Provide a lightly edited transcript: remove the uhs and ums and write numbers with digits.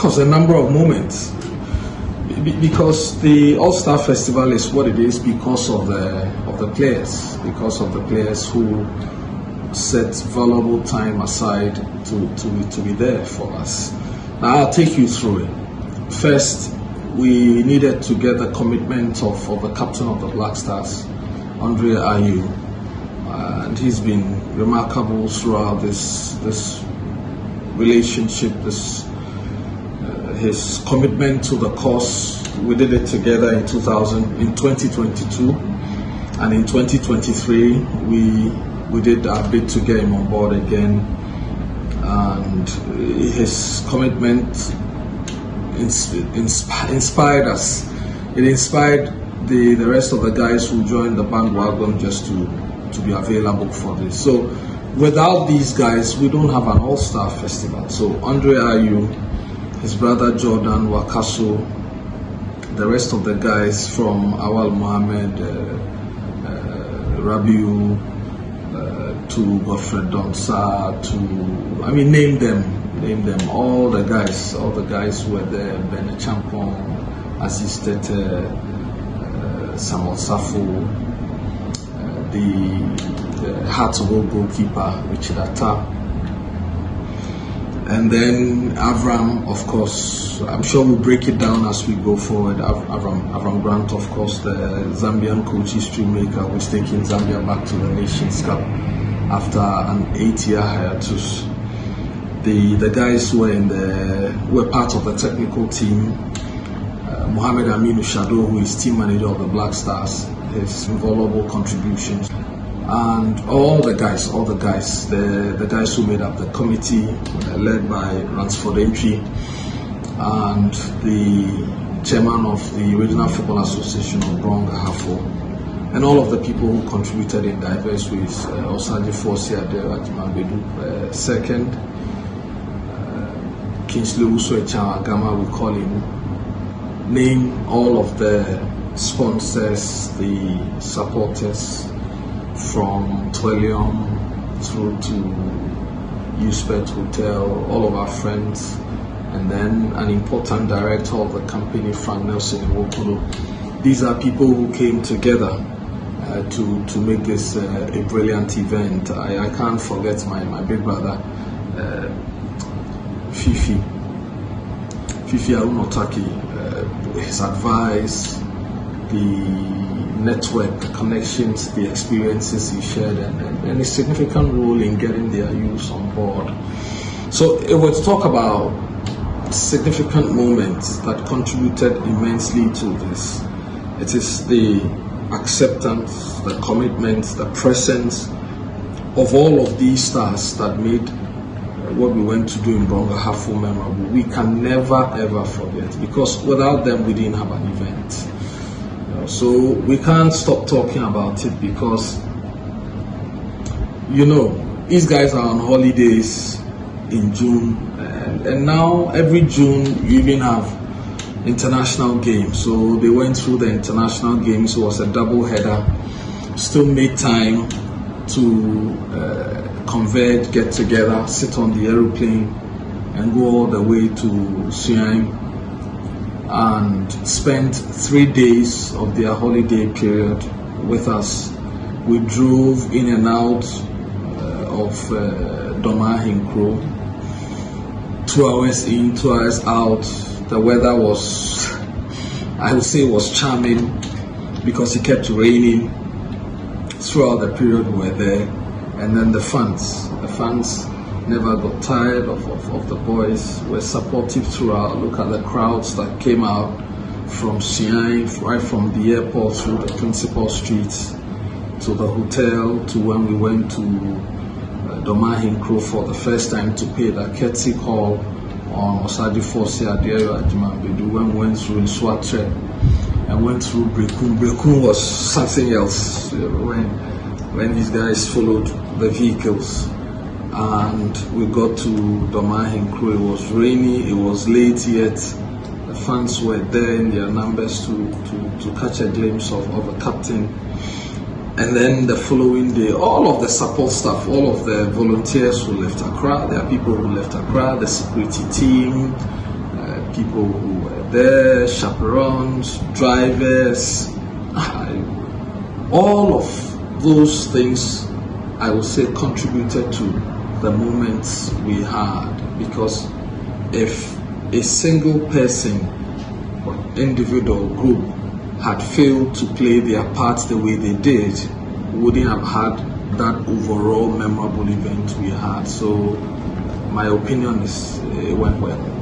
course, a number of moments. Because the All-Star Festival is what it is because of the players who set valuable time aside to be there for us. Now I'll take you through it. First, we needed to get the commitment of the captain of the Black Stars, Andre Ayew, and he's been remarkable throughout this relationship, his commitment to the cause. We did it together in 2022, and in 2023 we did our bid to get him on board again, and his commitment inspired us. It inspired the rest of the guys who joined the bandwagon just to be available for this. So without these guys, we don't have an All-Star Festival. So Andre Ayew, his brother Jordan Wakaso, the rest of the guys from Awal Mohammed, Rabiu, to Godfrey Donsa, name them, all the guys who were there, Bene Champon, Aziz Tete, Samuel Safo, the Hearts of Oak goalkeeper, Richard Atta, and then Avram, of course. I'm sure we'll break it down as we go forward. Avram Grant, of course, the Zambian coach, history maker, who's taking Zambia back to the Nations Cup after an 8-year hiatus. The guys who were part of the technical team, Mohamed Aminu Shado, who is team manager of the Black Stars, his invaluable contributions, and all the guys, the guys who made up the committee, led by Ransford Entry, and the chairman of the Regional Football Association of Bronga Hafo, and all of the people who contributed in diverse ways. Osaji Fosi Adel Ajimanbedu, second, Kingsley Usoecha Gama, we call him, name all of the sponsors, the supporters, from Twelium through to Uspet Hotel, all of our friends, and then an important director of the company, Frank Nelson Iwokolo. These are people who came together to make this a brilliant event. I can't forget my big brother, Fifi Arunotaki, his advice, the network, the connections, the experiences he shared, and a significant role in getting their youth on board. So it was talk about significant moments that contributed immensely to this. It is the acceptance, the commitment, the presence of all of these stars that made what we went to do in Bronga Hafo memorable. We can never ever forget, because without them we didn't have an event. So we can't stop talking about it, because these guys are on holidays in June, and now every June you even have international games. So they went through the international games. It was a double header, still made time to converge, get together, sit on the aeroplane and go all the way to Sunyani and spent 3 days of their holiday period with us. We drove in and out of Domahinkro, 2 hours in, 2 hours out. The weather was, I would say, was charming, because it kept raining throughout the period we were there. And then the fans never got tired of the boys, were supportive throughout. Look at the crowds that came out from Siai, right from the airport through the principal streets to the hotel, to when we went to Domahinkro for the first time to pay the courtesy call on Osaji Fosi Adero Ajimanbedu, when we went through Swatre and went through Brekun. Brekun was something else when these guys followed the vehicles. And we got to Domahinkro. It was rainy, it was late, yet the fans were there in their numbers to catch a glimpse of a captain. And then the following day, all of the support staff, all of the volunteers who left Accra, there are people who left Accra, the security team, people who were there, chaperones, drivers, all of those things, I would say, contributed to the moments we had. Because if a single person or individual group had failed to play their part the way they did, we wouldn't have had that overall memorable event we had. So my opinion is it went well.